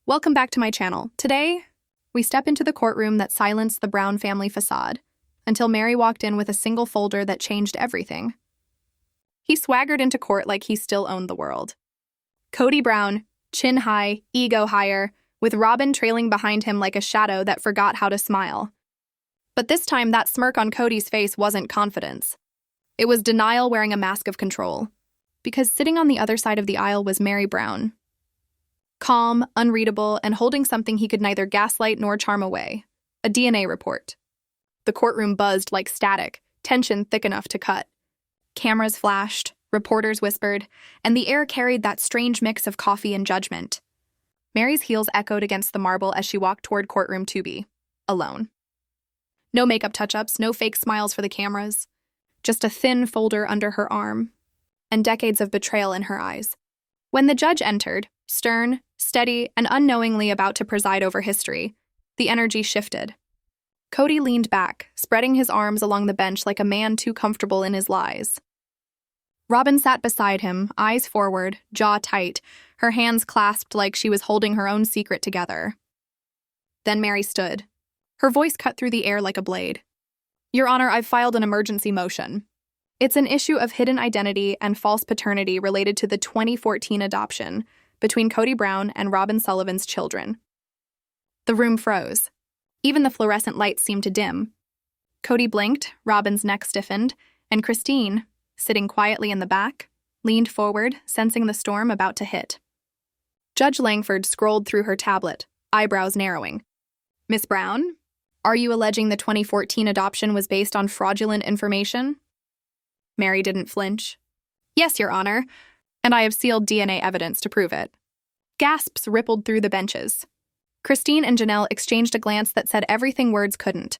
Welcome back to my channel. Today, we step into the courtroom that silenced the Brown family facade, until Meri walked in with a single folder that changed everything. He swaggered into court like he still owned the world. Kody Brown, chin high, ego higher, with Robyn trailing behind him like a shadow that forgot how to smile. But this time, that smirk on Kody's face wasn't confidence. It was denial wearing a mask of control. Because sitting on the other side of the aisle was Meri Brown. Calm, unreadable, and holding something he could neither gaslight nor charm away. A DNA report. The courtroom buzzed like static, tension thick enough to cut. Cameras flashed, reporters whispered, and the air carried that strange mix of coffee and judgment. Meri's heels echoed against the marble as she walked toward courtroom 2B, alone. No makeup touch-ups, no fake smiles for the cameras. Just a thin folder under her arm, and decades of betrayal in her eyes. When the judge entered, stern, steady, and unknowingly about to preside over history, the energy shifted. Kody leaned back, spreading his arms along the bench like a man too comfortable in his lies. Robyn sat beside him, eyes forward, jaw tight, her hands clasped like she was holding her own secret together. Then Meri stood. Her voice cut through the air like a blade. "Your Honor, I've filed an emergency motion. It's an issue of hidden identity and false paternity related to the 2014 adoption between Kody Brown and Robyn Sullivan's children." The room froze. Even the fluorescent lights seemed to dim. Kody blinked, Robyn's neck stiffened, and Christine, sitting quietly in the back, leaned forward, sensing the storm about to hit. Judge Langford scrolled through her tablet, eyebrows narrowing. "Miss Brown, are you alleging the 2014 adoption was based on fraudulent information?" Meri didn't flinch. "Yes, Your Honor, and I have sealed DNA evidence to prove it." Gasps rippled through the benches. Christine and Janelle exchanged a glance that said everything words couldn't.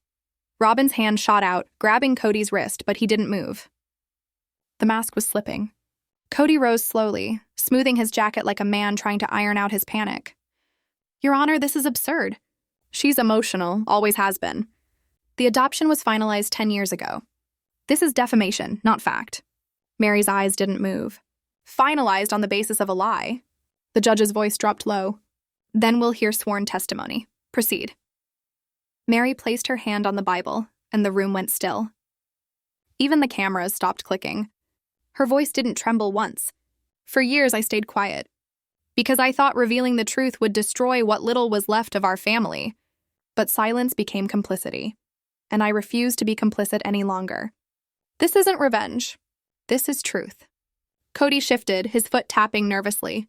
Robyn's hand shot out, grabbing Kody's wrist, but he didn't move. The mask was slipping. Kody rose slowly, smoothing his jacket like a man trying to iron out his panic. "Your Honor, this is absurd. She's emotional, always has been. The adoption was finalized 10 years ago. This is defamation, not fact." Meri's eyes didn't move. "Finalized on the basis of a lie." The judge's voice dropped low. "Then we'll hear sworn testimony. Proceed." Meri placed her hand on the Bible, and the room went still. Even the cameras stopped clicking. Her voice didn't tremble once. "For years I stayed quiet, because I thought revealing the truth would destroy what little was left of our family. But silence became complicity, and I refused to be complicit any longer. This isn't revenge. This is truth." Kody shifted, his foot tapping nervously.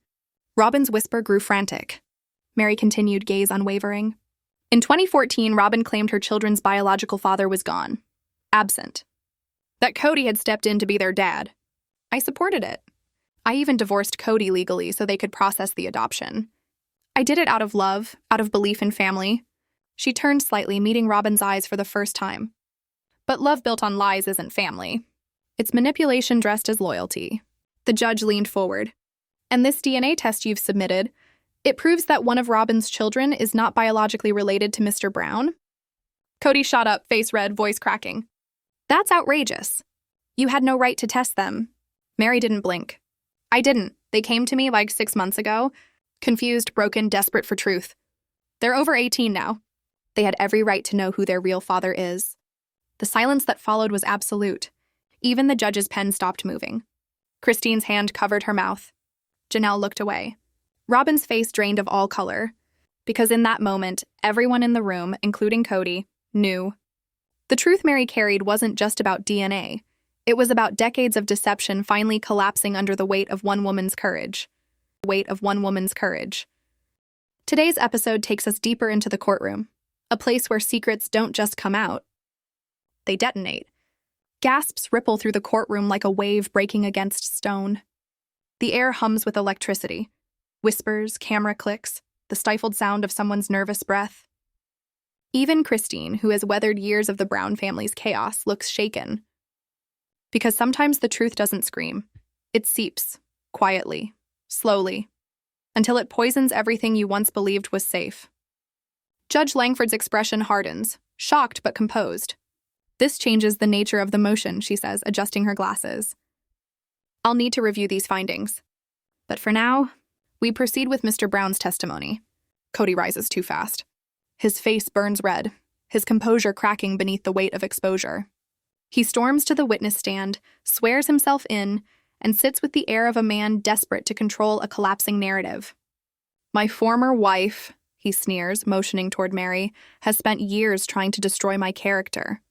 Robyn's whisper grew frantic. Meri continued, gaze unwavering. "In 2014, Robyn claimed her children's biological father was gone. Absent. That Kody had stepped in to be their dad. I supported it. I even divorced Kody legally so they could process the adoption. I did it out of love, out of belief in family." She turned slightly, meeting Robyn's eyes for the first time. "But love built on lies isn't family. It's manipulation dressed as loyalty." The judge leaned forward. "And this DNA test you've submitted, it proves that one of Robyn's children is not biologically related to Mr. Brown?" Kody shot up, face red, voice cracking. "That's outrageous. You had no right to test them." Meri didn't blink. "I didn't. They came to me like 6 months ago, confused, broken, desperate for truth. They're over 18 now. They had every right to know who their real father is." The silence that followed was absolute. Even the judge's pen stopped moving. Christine's hand covered her mouth. Janelle looked away. Robyn's face drained of all color, because in that moment, everyone in the room, including Kody, knew. The truth Meri carried wasn't just about DNA. It was about decades of deception finally collapsing under the weight of one woman's courage. Today's episode takes us deeper into the courtroom, a place where secrets don't just come out. They detonate. Gasps ripple through the courtroom like a wave breaking against stone. The air hums with electricity. Whispers, camera clicks, the stifled sound of someone's nervous breath. Even Christine, who has weathered years of the Brown family's chaos, looks shaken. Because sometimes the truth doesn't scream. It seeps, quietly, slowly, until it poisons everything you once believed was safe. Judge Langford's expression hardens, shocked but composed. "This changes the nature of the motion," she says, adjusting her glasses. "I'll need to review these findings. But for now, we proceed with Mr. Brown's testimony. Kody rises too fast. His face burns red, his composure cracking beneath the weight of exposure. He storms to the witness stand, swears himself in, and sits with the air of a man desperate to control a collapsing narrative. My former wife, he sneers, motioning toward Meri, has spent years trying to destroy my character.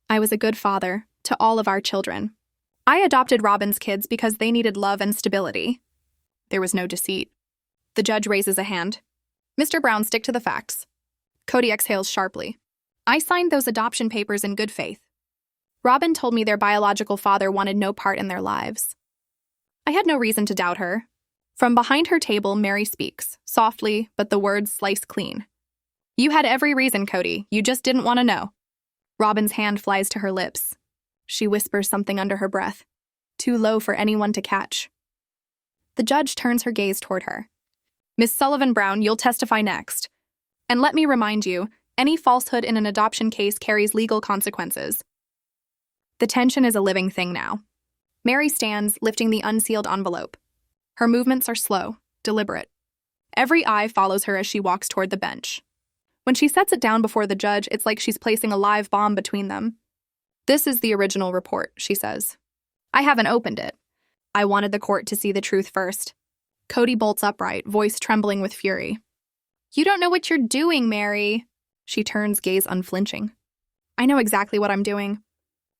I was a good father to all of our children. I adopted Robyn's kids because they needed love and stability. There was no deceit. The judge raises a hand. Mr. Brown, stick to the facts. Kody exhales sharply. I signed those adoption papers in good faith. Robyn told me their biological father wanted no part in their lives. I had no reason to doubt her. From behind her table, Meri speaks, softly, but the words slice clean. You had every reason, Kody. You just didn't want to know. Robyn's hand flies to her lips. She whispers something under her breath, too low for anyone to catch. The judge turns her gaze toward her. Miss Sullivan Brown, you'll testify next. And let me remind you, any falsehood in an adoption case carries legal consequences. The tension is a living thing now. Meri stands, lifting the unsealed envelope. Her movements are slow, deliberate. Every eye follows her as she walks toward the bench. When she sets it down before the judge, it's like she's placing a live bomb between them. This is the original report, she says. I haven't opened it. I wanted the court to see the truth first. Kody bolts upright, voice trembling with fury. You don't know what you're doing, Meri. She turns, gaze unflinching. I know exactly what I'm doing.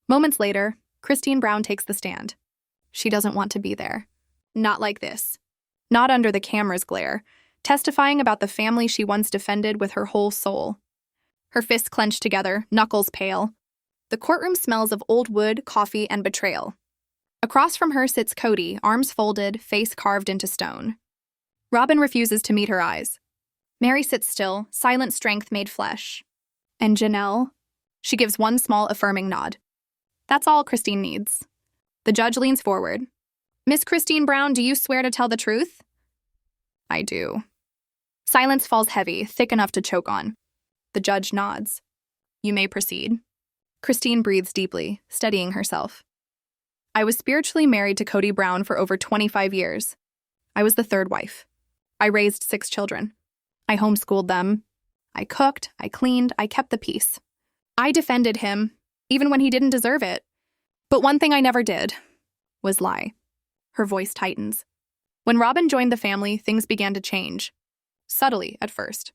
Moments later, Christine Brown takes the stand. She doesn't want to be there. Not like this. Not under the camera's glare, testifying about the family she once defended with her whole soul. Her fists clenched together, knuckles pale. The courtroom smells of old wood, coffee, and betrayal. Across from her sits Kody, arms folded, face carved into stone. Robyn refuses to meet her eyes. Meri sits still, silent strength made flesh. And Janelle? She gives one small affirming nod. That's all Christine needs. The judge leans forward. Miss Christine Brown, do you swear to tell the truth? I do. Silence falls heavy, thick enough to choke on. The judge nods. You may proceed. Christine breathes deeply, steadying herself. I was spiritually married to Kody Brown for over 25 years. I was the third wife. I raised 6 children. I homeschooled them. I cooked, I cleaned, I kept the peace. I defended him, even when he didn't deserve it. But one thing I never did was lie. Her voice tightens. When Robyn joined the family, things began to change. Subtly, at first.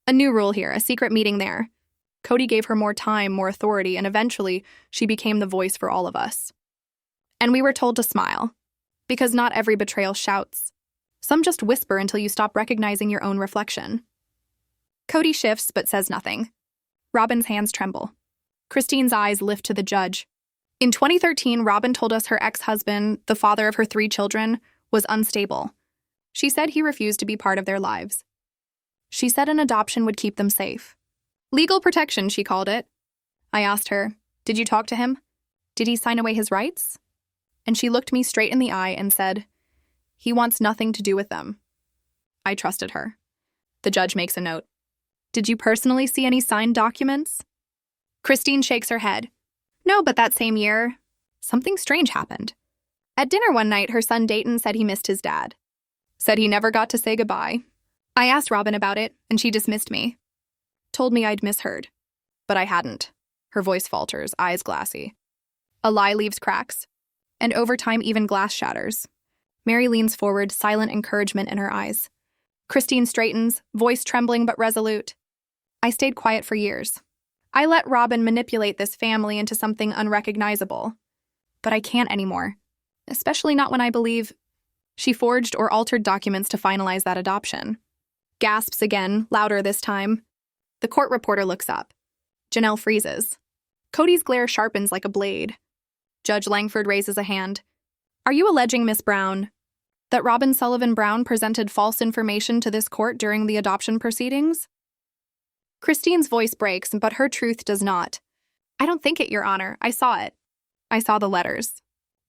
A new rule here, a secret meeting there. Kody gave her more time, more authority, and eventually, she became the voice for all of us. And we were told to smile. Because not every betrayal shouts. Some just whisper until you stop recognizing your own reflection. Kody shifts, but says nothing. Robyn's hands tremble. Christine's eyes lift to the judge. In 2013, Robyn told us her ex-husband, the father of her 3 children, was unstable. She said he refused to be part of their lives. She said an adoption would keep them safe. Legal protection, she called it. I asked her, did you talk to him? Did he sign away his rights? And she looked me straight in the eye and said, he wants nothing to do with them. I trusted her. The judge makes a note. Did you personally see any signed documents? Christine shakes her head. No, but that same year, something strange happened. At dinner one night, her son Dayton said he missed his dad. Said he never got to say goodbye. I asked Robyn about it, and she dismissed me. Told me I'd misheard. But I hadn't. Her voice falters, eyes glassy. A lie leaves cracks. And over time, even glass shatters. Meri leans forward, silent encouragement in her eyes. Christine straightens, voice trembling but resolute. I stayed quiet for years. I let Robyn manipulate this family into something unrecognizable. But I can't anymore. Especially not when I believe she forged or altered documents to finalize that adoption. Gasps again, louder this time. The court reporter looks up. Janelle freezes. Kody's glare sharpens like a blade. Judge Langford raises a hand. Are you alleging, Miss Brown, that Robyn Sullivan Brown presented false information to this court during the adoption proceedings? Christine's voice breaks, but her truth does not. I don't think it, Your Honor. I saw it. I saw the letters.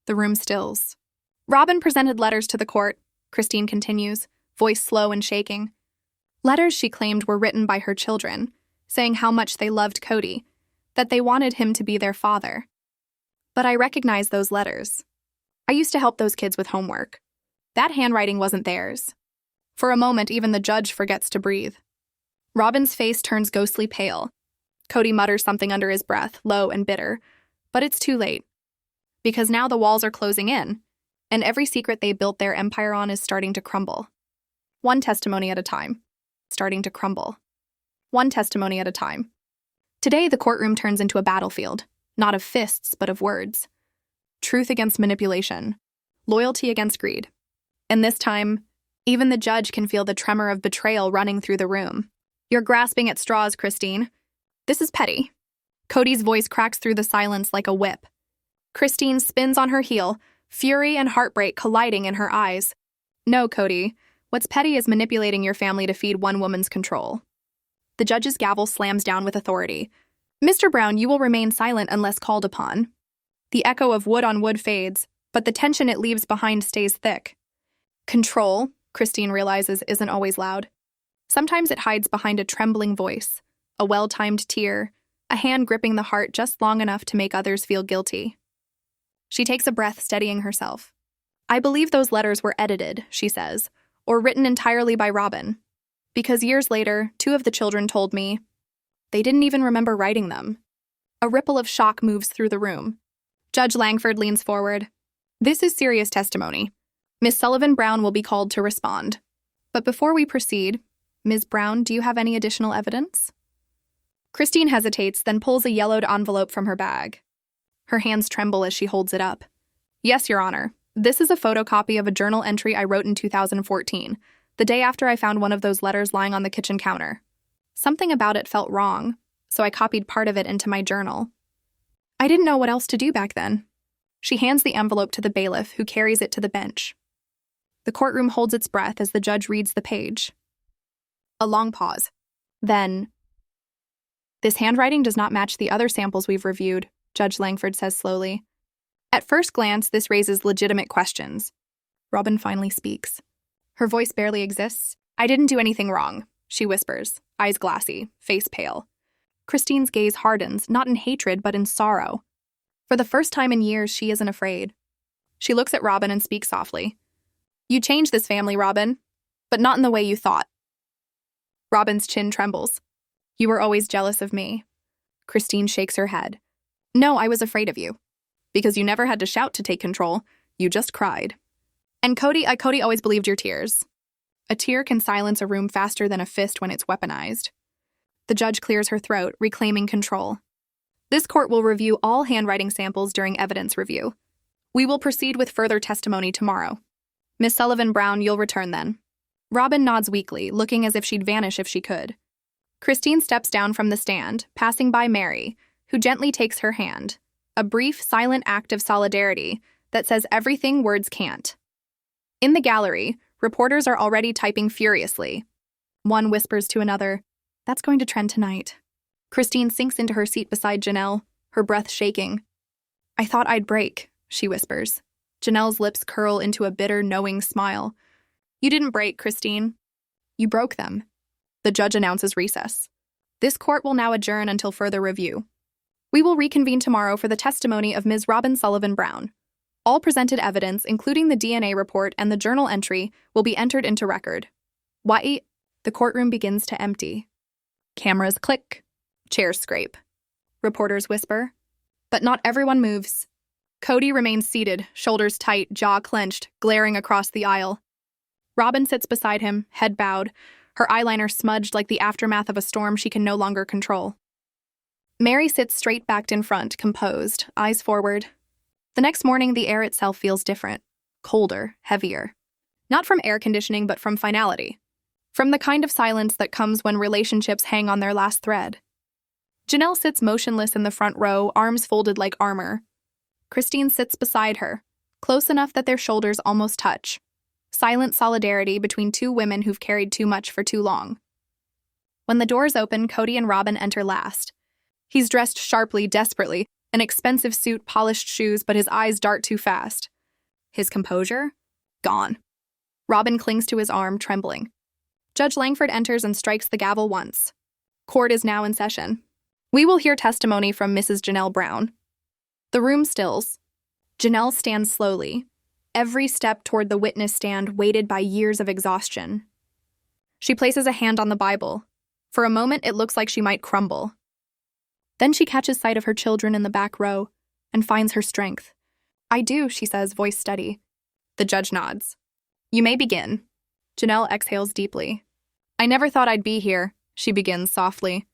The room stills. Robyn presented letters to the court, Christine continues, voice slow and shaking. Letters she claimed were written by her children, saying how much they loved Kody, that they wanted him to be their father. But I recognize those letters. I used to help those kids with homework. That handwriting wasn't theirs. For a moment, even the judge forgets to breathe. Robyn's face turns ghostly pale. Kody mutters something under his breath, low and bitter. But it's too late. Because now the walls are closing in, and every secret they built their empire on is starting to crumble. One testimony at a time. Starting to crumble. One testimony at a time. Today, the courtroom turns into a battlefield, not of fists, but of words. Truth against manipulation. Loyalty against greed. And this time, even the judge can feel the tremor of betrayal running through the room. You're grasping at straws, Christine. This is petty. Kody's voice cracks through the silence like a whip. Christine spins on her heel, fury and heartbreak colliding in her eyes. No, Kody. What's petty is manipulating your family to feed one woman's control. The judge's gavel slams down with authority. Mr. Brown, you will remain silent unless called upon. The echo of wood on wood fades, but the tension it leaves behind stays thick. Control, Christine realizes, isn't always loud. Sometimes it hides behind a trembling voice, a well-timed tear, a hand gripping the heart just long enough to make others feel guilty. She takes a breath, steadying herself. I believe those letters were edited, she says, or written entirely by Robyn. Because years later, 2 of the children told me they didn't even remember writing them. A ripple of shock moves through the room. Judge Langford leans forward. This is serious testimony. Miss Sullivan Brown will be called to respond. But before we proceed, Ms. Brown, do you have any additional evidence? Christine hesitates, then pulls a yellowed envelope from her bag. Her hands tremble as she holds it up. Yes, Your Honor. This is a photocopy of a journal entry I wrote in 2014, the day after I found one of those letters lying on the kitchen counter. Something about it felt wrong, so I copied part of it into my journal. I didn't know what else to do back then. She hands the envelope to the bailiff, who carries it to the bench. The courtroom holds its breath as the judge reads the page. A long pause. Then, this handwriting does not match the other samples we've reviewed, Judge Langford says slowly. At first glance, this raises legitimate questions. Robyn finally speaks. Her voice barely exists. I didn't do anything wrong, she whispers, eyes glassy, face pale. Christine's gaze hardens, not in hatred, but in sorrow. For the first time in years, she isn't afraid. She looks at Robyn and speaks softly. You changed this family, Robyn, but not in the way you thought. Robyn's chin trembles. You were always jealous of me. Christine shakes her head. No, I was afraid of you. Because you never had to shout to take control. You just cried. And Kody always believed your tears. A tear can silence a room faster than a fist when it's weaponized. The judge clears her throat, reclaiming control. This court will review all handwriting samples during evidence review. We will proceed with further testimony tomorrow. Miss Sullivan Brown, you'll return then. Robyn nods weakly, looking as if she'd vanish if she could. Christine steps down from the stand, passing by Meri, who gently takes her hand. A brief, silent act of solidarity that says everything words can't. In the gallery, reporters are already typing furiously. One whispers to another, "That's going to trend tonight." Christine sinks into her seat beside Janelle, her breath shaking. "I thought I'd break," she whispers. Janelle's lips curl into a bitter, knowing smile. "You didn't break, Christine. You broke them." The judge announces recess. This court will now adjourn until further review. We will reconvene tomorrow for the testimony of Ms. Robyn Sullivan Brown. All presented evidence, including the DNA report and the journal entry, will be entered into record. Wait, the courtroom begins to empty. Cameras click. Chairs scrape. Reporters whisper. But not everyone moves. Kody remains seated, shoulders tight, jaw clenched, glaring across the aisle. Robyn sits beside him, head bowed, her eyeliner smudged like the aftermath of a storm she can no longer control. Meri sits straight-backed in front, composed, eyes forward. The next morning, the air itself feels different. Colder, heavier. Not from air conditioning, but from finality. From the kind of silence that comes when relationships hang on their last thread. Janelle sits motionless in the front row, arms folded like armor. Christine sits beside her, close enough that their shoulders almost touch. Silent solidarity between 2 women who've carried too much for too long. When the doors open, Kody and Robyn enter last. He's dressed sharply, desperately, an expensive suit, polished shoes, but his eyes dart too fast. His composure? Gone. Robyn clings to his arm, trembling. Judge Langford enters and strikes the gavel once. Court is now in session. We will hear testimony from Mrs. Janelle Brown. The room stills. Janelle stands slowly, every step toward the witness stand weighted by years of exhaustion. She places a hand on the Bible, For a moment, it looks like she might crumble. Then she catches sight of her children in the back row and finds her strength. "I do," she says, voice steady. The judge nods. "You may begin." Janelle exhales deeply. "I never thought I'd be here," she begins softly.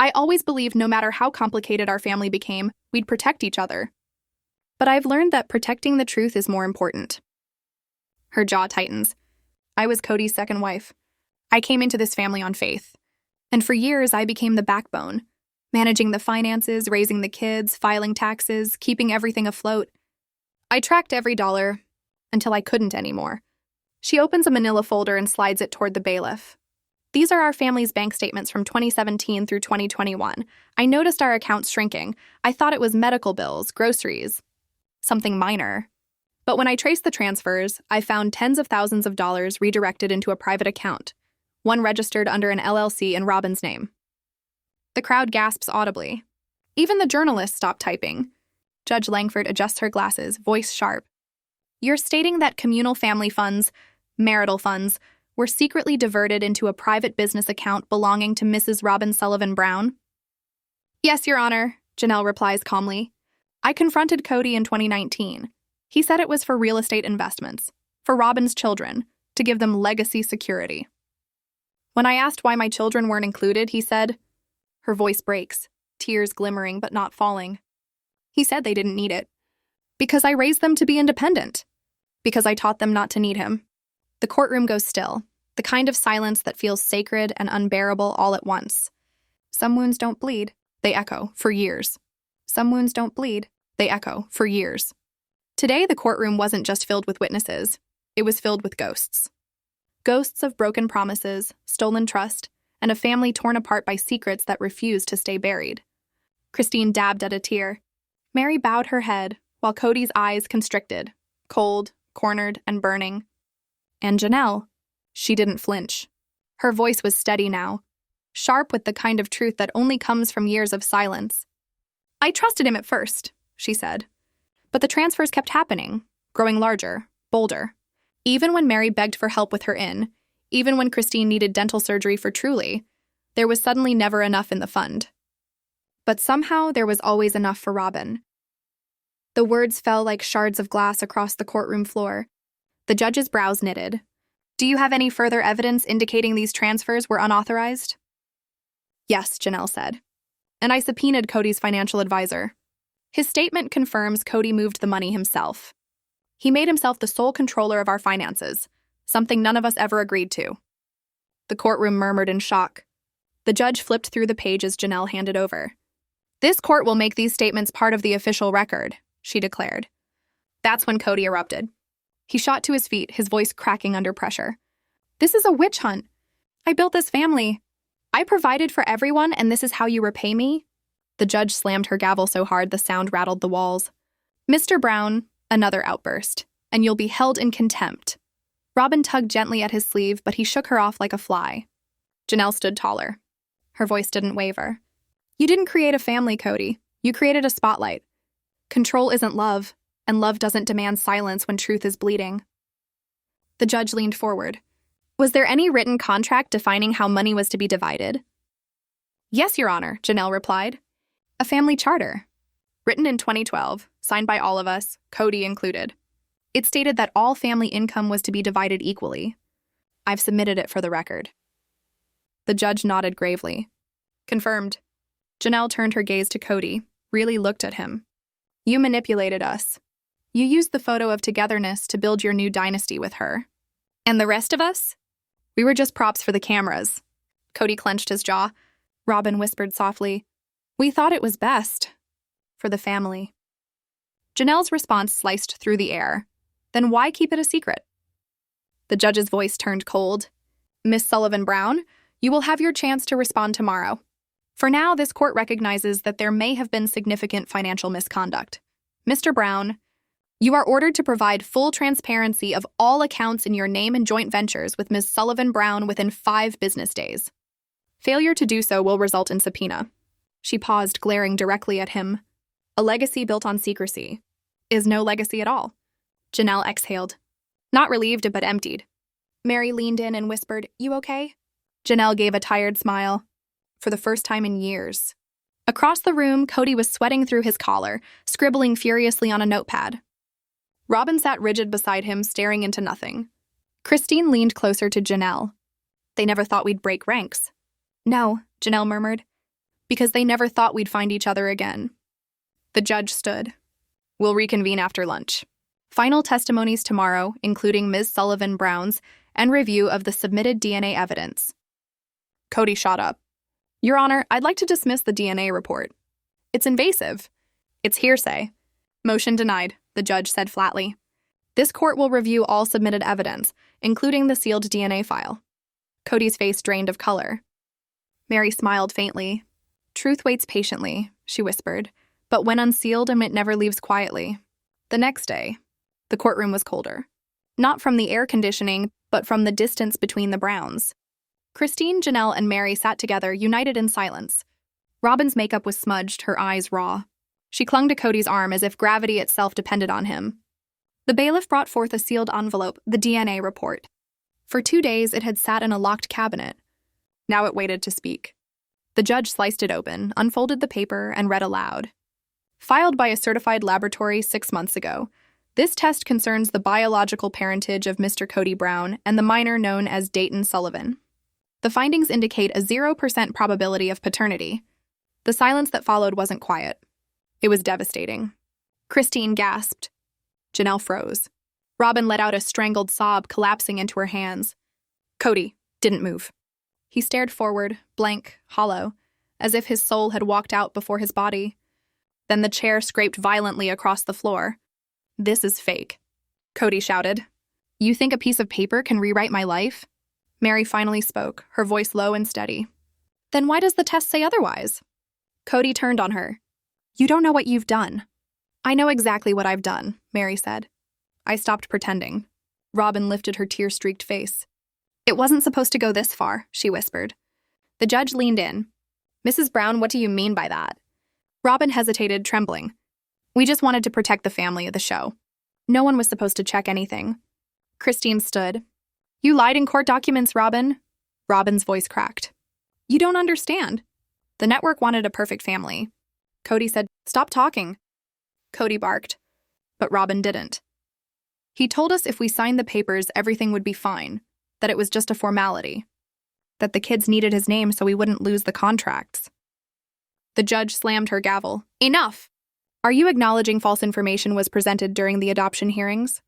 "I always believed no matter how complicated our family became, we'd protect each other. But I've learned that protecting the truth is more important." Her jaw tightens. "I was Kody's second wife. I came into this family on faith. And for years, I became the backbone, managing the finances, raising the kids, filing taxes, keeping everything afloat. I tracked every dollar until I couldn't anymore." She opens a manila folder and slides it toward the bailiff. "These are our family's bank statements from 2017 through 2021. I noticed our accounts shrinking. I thought it was medical bills, groceries, something minor. But when I traced the transfers, I found tens of thousands of dollars redirected into a private account, one registered under an LLC in Robyn's name." The crowd gasps audibly. Even the journalists stop typing. Judge Langford adjusts her glasses, voice sharp. "You're stating that communal family funds, marital funds, were secretly diverted into a private business account belonging to Mrs. Robyn Sullivan Brown?" "Yes, Your Honor," Janelle replies calmly. "I confronted Kody in 2019. He said it was for real estate investments, for Robyn's children, to give them legacy security. When I asked why my children weren't included, he said," her voice breaks, tears glimmering but not falling. "He said they didn't need it. Because I raised them to be independent. Because I taught them not to need him." The courtroom goes still, the kind of silence that feels sacred and unbearable all at once. "Some wounds don't bleed," they echo, for years. "Some wounds don't bleed," they echo, for years. Today, the courtroom wasn't just filled with witnesses. It was filled with ghosts. Ghosts of broken promises, stolen trust, and a family torn apart by secrets that refused to stay buried. Christine dabbed at a tear. Meri bowed her head, while Kody's eyes constricted, cold, cornered, and burning. And Janelle, she didn't flinch. Her voice was steady now, sharp with the kind of truth that only comes from years of silence. "I trusted him at first," she said. "But the transfers kept happening, growing larger, bolder. Even when Meri begged for help with her inn, even when Christine needed dental surgery for Truly, there was suddenly never enough in the fund. But somehow there was always enough for Robyn." The words fell like shards of glass across the courtroom floor. The judge's brows knitted. "Do you have any further evidence indicating these transfers were unauthorized?" "Yes," Janelle said. "And I subpoenaed Kody's financial advisor. His statement confirms Kody moved the money himself. He made himself the sole controller of our finances, something none of us ever agreed to." The courtroom murmured in shock. The judge flipped through the pages Janelle handed over. "This court will make these statements part of the official record," she declared. That's when Kody erupted. He shot to his feet, his voice cracking under pressure. "This is a witch hunt. I built this family. I provided for everyone, and this is how you repay me?" The judge slammed her gavel so hard the sound rattled the walls. "Mr. Brown," another outburst, "and you'll be held in contempt." Robyn tugged gently at his sleeve, but he shook her off like a fly. Janelle stood taller. Her voice didn't waver. "You didn't create a family, Kody. You created a spotlight. Control isn't love, and love doesn't demand silence when truth is bleeding." The judge leaned forward. "Was there any written contract defining how money was to be divided?" "Yes, Your Honor," Janelle replied. "A family charter. Written in 2012, signed by all of us, Kody included. It stated that all family income was to be divided equally. I've submitted it for the record." The judge nodded gravely. "Confirmed." Janelle turned her gaze to Kody, really looked at him. "You manipulated us. You used the photo of togetherness to build your new dynasty with her. And the rest of us? We were just props for the cameras." Kody clenched his jaw. Robyn whispered softly, "We thought it was best. For the family." Janelle's response sliced through the air. Then why keep it a secret? The judge's voice turned cold. "Miss Sullivan Brown, you will have your chance to respond tomorrow. For now, this court recognizes that there may have been significant financial misconduct. Mr. Brown, you are ordered to provide full transparency of all accounts in your name and joint ventures with Ms. Sullivan Brown within 5 business days. Failure to do so will result in subpoena." She paused, glaring directly at him. "A legacy built on secrecy is no legacy at all." Janelle exhaled. Not relieved, but emptied. Meri leaned in and whispered, "You okay?" Janelle gave a tired smile. For the first time in years. Across the room, Kody was sweating through his collar, scribbling furiously on a notepad. Robyn sat rigid beside him, staring into nothing. Christine leaned closer to Janelle. They never thought we'd break ranks. No, Janelle murmured, because they never thought we'd find each other again. The judge stood. We'll reconvene after lunch. Final testimonies tomorrow, including Ms. Sullivan Brown's, and review of the submitted DNA evidence. Kody shot up. Your Honor, I'd like to dismiss the DNA report. It's invasive. It's hearsay. Motion denied, the judge said flatly. This court will review all submitted evidence, including the sealed DNA file. Kody's face drained of color. Meri smiled faintly. Truth waits patiently, she whispered, but when unsealed, it never leaves quietly. The next day, the courtroom was colder. Not from the air conditioning, but from the distance between the Browns. Christine, Janelle, and Meri sat together, united in silence. Robyn's makeup was smudged, her eyes raw. She clung to Kody's arm as if gravity itself depended on him. The bailiff brought forth a sealed envelope, the DNA report. For 2 days, it had sat in a locked cabinet. Now it waited to speak. The judge sliced it open, unfolded the paper, and read aloud. Filed by a certified laboratory 6 months ago, this test concerns the biological parentage of Mr. Kody Brown and the minor known as Dayton Sullivan. The findings indicate a 0% probability of paternity. The silence that followed wasn't quiet. It was devastating. Christine gasped. Janelle froze. Robyn let out a strangled sob, collapsing into her hands. Kody didn't move. He stared forward, blank, hollow, as if his soul had walked out before his body. Then the chair scraped violently across the floor. This is fake, Kody shouted. You think a piece of paper can rewrite my life? Meri finally spoke, her voice low and steady. Then why does the test say otherwise? Kody turned on her. You don't know what you've done. I know exactly what I've done, Meri said. I stopped pretending. Robyn lifted her tear-streaked face. It wasn't supposed to go this far, she whispered. The judge leaned in. Mrs. Brown, what do you mean by that? Robyn hesitated, trembling. We just wanted to protect the family of the show. No one was supposed to check anything. Christine stood. You lied in court documents, Robyn. Robyn's voice cracked. You don't understand. The network wanted a perfect family. Kody said, stop talking. Kody barked. But Robyn didn't. He told us if we signed the papers, everything would be fine, that it was just a formality, that the kids needed his name so we wouldn't lose the contracts. The judge slammed her gavel. Enough! Are you acknowledging false information was presented during the adoption hearings?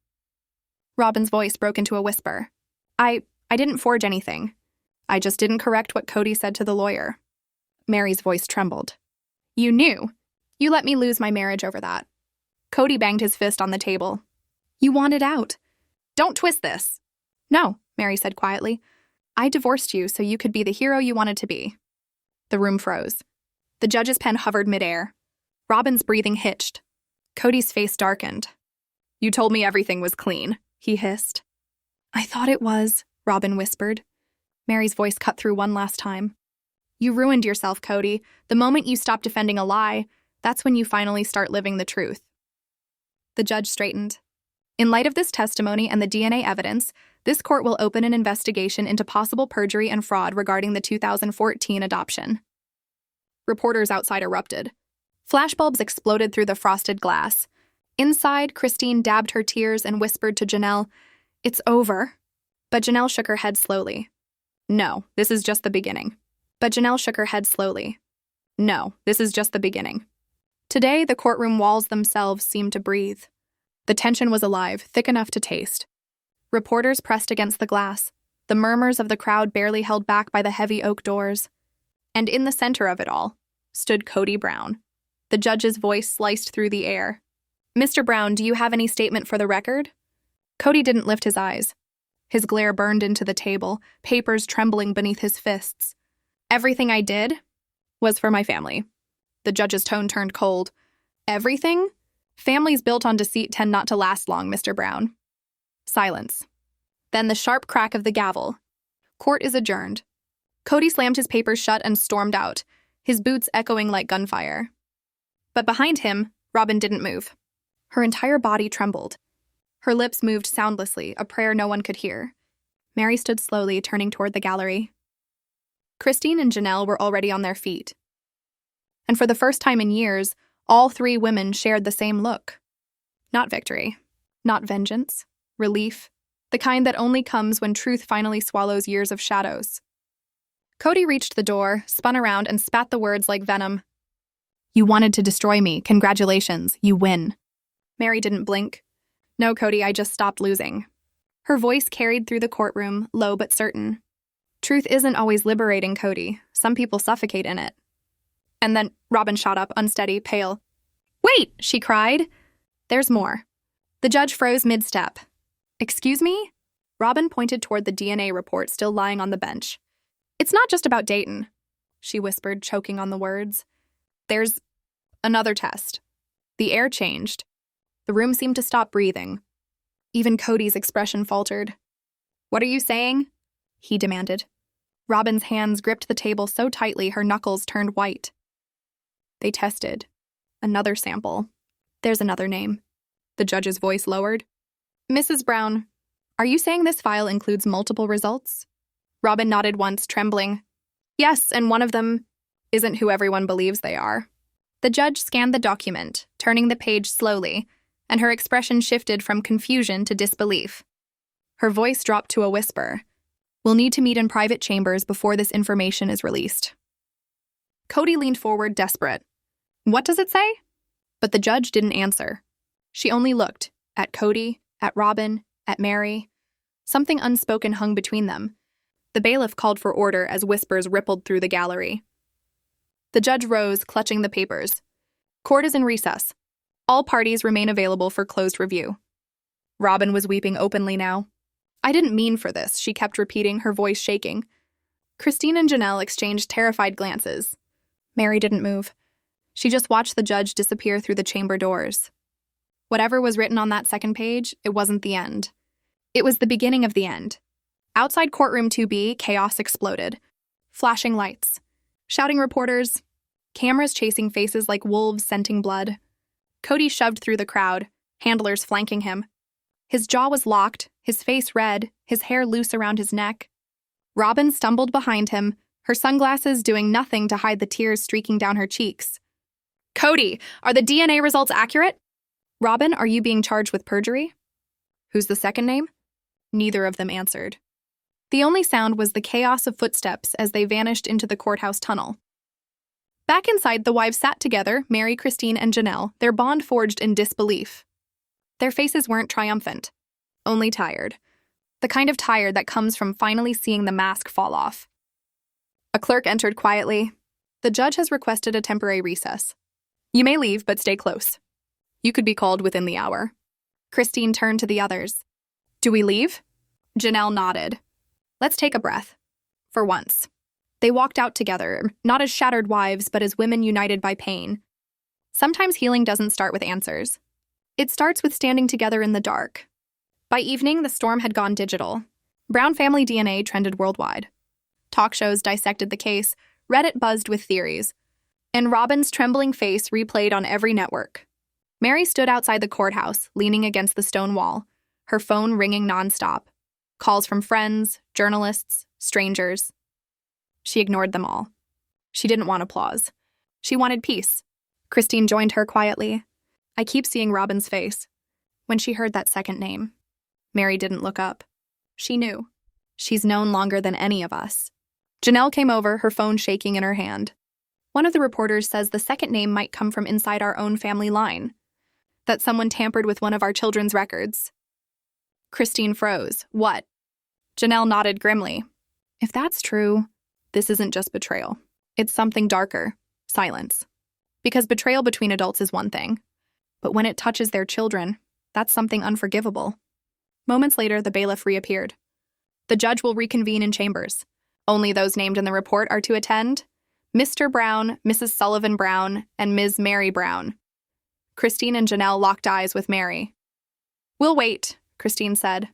Robyn's voice broke into a whisper. I didn't forge anything. I just didn't correct what Kody said to the lawyer. Meri's voice trembled. You knew. You let me lose my marriage over that. Kody banged his fist on the table. You wanted out. Don't twist this. No, Meri said quietly. I divorced you so you could be the hero you wanted to be. The room froze. The judge's pen hovered midair. Robyn's breathing hitched. Kody's face darkened. You told me everything was clean, he hissed. I thought it was, Robyn whispered. Meri's voice cut through one last time. You ruined yourself, Kody. The moment you stop defending a lie, that's when you finally start living the truth. The judge straightened. In light of this testimony and the DNA evidence, this court will open an investigation into possible perjury and fraud regarding the 2014 adoption. Reporters outside erupted. Flashbulbs exploded through the frosted glass. Inside, Christine dabbed her tears and whispered to Janelle, It's over. But Janelle shook her head slowly. No, this is just the beginning. No, this is just the beginning. Today, the courtroom walls themselves seemed to breathe. The tension was alive, thick enough to taste. Reporters pressed against the glass, the murmurs of the crowd barely held back by the heavy oak doors. And in the center of it all stood Kody Brown. The judge's voice sliced through the air. Mr. Brown, do you have any statement for the record? Kody didn't lift his eyes. His glare burned into the table, papers trembling beneath his fists. Everything I did was for my family. The judge's tone turned cold. Everything? Families built on deceit tend not to last long, Mr. Brown. Silence. Then the sharp crack of the gavel. Court is adjourned. Kody slammed his papers shut and stormed out, his boots echoing like gunfire. But behind him, Robyn didn't move. Her entire body trembled. Her lips moved soundlessly, a prayer no one could hear. Meri stood slowly, turning toward the gallery. Christine and Janelle were already on their feet. And for the first time in years, all three women shared the same look. Not victory, not vengeance, relief, the kind that only comes when truth finally swallows years of shadows. Kody reached the door, spun around, and spat the words like venom. "You wanted to destroy me. Congratulations, you win." Meri didn't blink. "No, Kody, I just stopped losing." Her voice carried through the courtroom, low but certain. "Truth isn't always liberating, Kody. Some people suffocate in it." And then Robyn shot up, unsteady, pale. "Wait!" she cried. "There's more." The judge froze mid-step. "Excuse me?" Robyn pointed toward the DNA report still lying on the bench. "It's not just about Dayton," she whispered, choking on the words. "There's another test." The air changed. The room seemed to stop breathing. Even Kody's expression faltered. "What are you saying?" he demanded. Robyn's hands gripped the table so tightly her knuckles turned white. "They tested another sample. There's another name." The judge's voice lowered. "Mrs. Brown, are you saying this file includes multiple results?" Robyn nodded once, trembling. "Yes, and one of them isn't who everyone believes they are." The judge scanned the document, turning the page slowly, and her expression shifted from confusion to disbelief. Her voice dropped to a whisper. "We'll need to meet in private chambers before this information is released." Kody leaned forward, desperate. "What does it say?" But the judge didn't answer. She only looked at Kody, at Robyn, at Meri. Something unspoken hung between them. The bailiff called for order as whispers rippled through the gallery. The judge rose, clutching the papers. "Court is in recess. All parties remain available for closed review." Robyn was weeping openly now. "I didn't mean for this," she kept repeating, her voice shaking. Christine and Janelle exchanged terrified glances. Meri didn't move. She just watched the judge disappear through the chamber doors. Whatever was written on that second page, it wasn't the end. It was the beginning of the end. Outside courtroom 2B, chaos exploded. Flashing lights. Shouting reporters. Cameras chasing faces like wolves scenting blood. Kody shoved through the crowd, handlers flanking him. His jaw was locked, his face red, his hair loose around his neck. Robyn stumbled behind him, her sunglasses doing nothing to hide the tears streaking down her cheeks. "Kody, are the DNA results accurate?" "Robyn, are you being charged with perjury?" "Who's the second name?" Neither of them answered. The only sound was the chaos of footsteps as they vanished into the courthouse tunnel. Back inside, the wives sat together, Meri, Christine, and Janelle, their bond forged in disbelief. Their faces weren't triumphant, only tired. The kind of tired that comes from finally seeing the mask fall off. A clerk entered quietly. "The judge has requested a temporary recess. You may leave, but stay close. You could be called within the hour." Christine turned to the others. "Do we leave?" Janelle nodded. "Let's take a breath. For once." They walked out together, not as shattered wives, but as women united by pain. Sometimes healing doesn't start with answers. It starts with standing together in the dark. By evening, the storm had gone digital. Brown family DNA trended worldwide. Talk shows dissected the case, Reddit buzzed with theories, and Robyn's trembling face replayed on every network. Meri stood outside the courthouse, leaning against the stone wall, her phone ringing nonstop. Calls from friends, journalists, strangers. She ignored them all. She didn't want applause. She wanted peace. Christine joined her quietly. "I keep seeing Robyn's face." When she heard that second name, Meri didn't look up. She knew. She's known longer than any of us. Janelle came over, her phone shaking in her hand. "One of the reporters says the second name might come from inside our own family line. That someone tampered with one of our children's records." Christine froze. "What?" Janelle nodded grimly. "If that's true, this isn't just betrayal. It's something darker. Silence. Because betrayal between adults is one thing. But when it touches their children, that's something unforgivable." Moments later, the bailiff reappeared. "The judge will reconvene in chambers. Only those named in the report are to attend. Mr. Brown, Mrs. Sullivan Brown, and Ms. Meri Brown." Christine and Janelle locked eyes with Meri. "We'll wait," Christine said.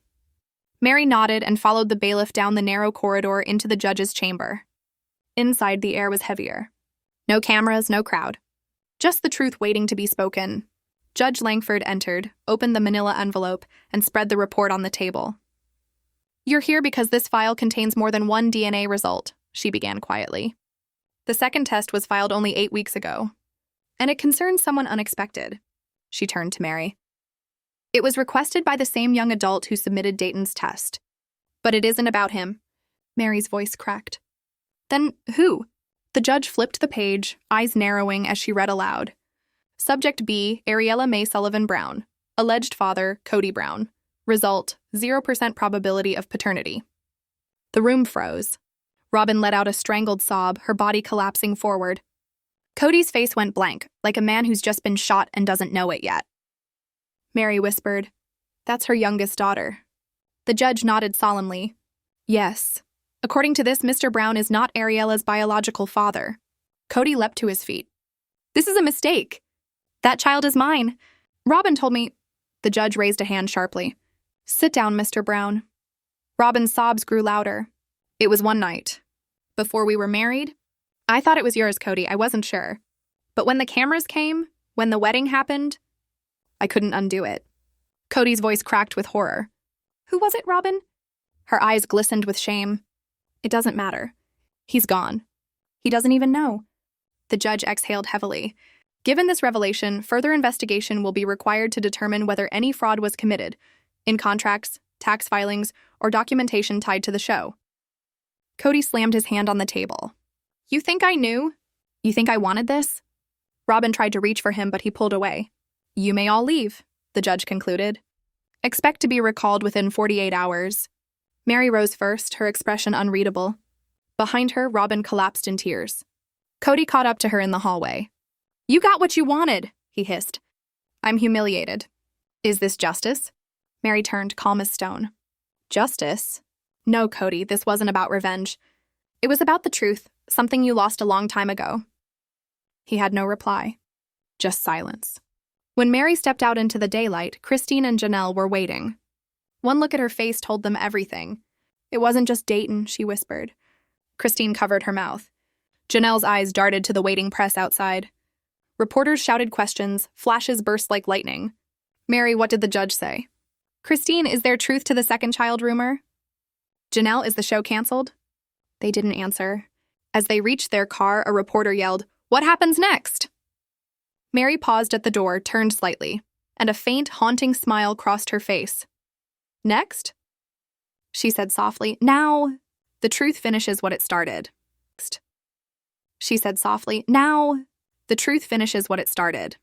Meri nodded and followed the bailiff down the narrow corridor into the judge's chamber. Inside, the air was heavier. No cameras, no crowd. Just the truth waiting to be spoken. Judge Langford entered, opened the manila envelope, and spread the report on the table. "You're here because this file contains more than one DNA result," she began quietly. The second test was filed only 8 weeks ago, and it concerns someone unexpected. She turned to Meri. It was requested by the same young adult who submitted Dayton's test. But it isn't about him. Meri's voice cracked. Then who? The judge flipped the page, eyes narrowing as she read aloud. Subject B, Ariella Mae Sullivan Brown. Alleged father, Kody Brown. Result, 0% probability of paternity. The room froze. Robyn let out a strangled sob, her body collapsing forward. Kody's face went blank, like a man who's just been shot and doesn't know it yet. Meri whispered, "That's her youngest daughter." The judge nodded solemnly. "Yes. According to this, Mr. Brown is not Ariella's biological father." Kody leapt to his feet. "This is a mistake. That child is mine. Robyn told me—" The judge raised a hand sharply. "Sit down, Mr. Brown." Robyn's sobs grew louder. "It was one night. Before we were married, I thought it was yours, Kody. I wasn't sure. But when the cameras came, when the wedding happened, I couldn't undo it." Kody's voice cracked with horror. "Who was it, Robyn?" Her eyes glistened with shame. "It doesn't matter. He's gone. He doesn't even know." The judge exhaled heavily. "Given this revelation, further investigation will be required to determine whether any fraud was committed in contracts, tax filings, or documentation tied to the show." Kody slammed his hand on the table. "You think I knew? You think I wanted this?" Robyn tried to reach for him, but he pulled away. "You may all leave," the judge concluded. "Expect to be recalled within 48 hours. Meri rose first, her expression unreadable. Behind her, Robyn collapsed in tears. Kody caught up to her in the hallway. "You got what you wanted," he hissed. "I'm humiliated. Is this justice?" Meri turned, calm as stone. "Justice? No, Kody, this wasn't about revenge. It was about the truth, something you lost a long time ago." He had no reply. Just silence. When Meri stepped out into the daylight, Christine and Janelle were waiting. One look at her face told them everything. "It wasn't just Dayton," she whispered. Christine covered her mouth. Janelle's eyes darted to the waiting press outside. Reporters shouted questions, flashes burst like lightning. "Meri, what did the judge say?" "Christine, is there truth to the second child rumor?" "Janelle, is the show canceled?" They didn't answer. As they reached their car, a reporter yelled, "What happens next?" Meri paused at the door, turned slightly, and a faint, haunting smile crossed her face. "Next?" She said softly, "Now, the truth finishes what it started." She said softly, "Now, the truth finishes what it started."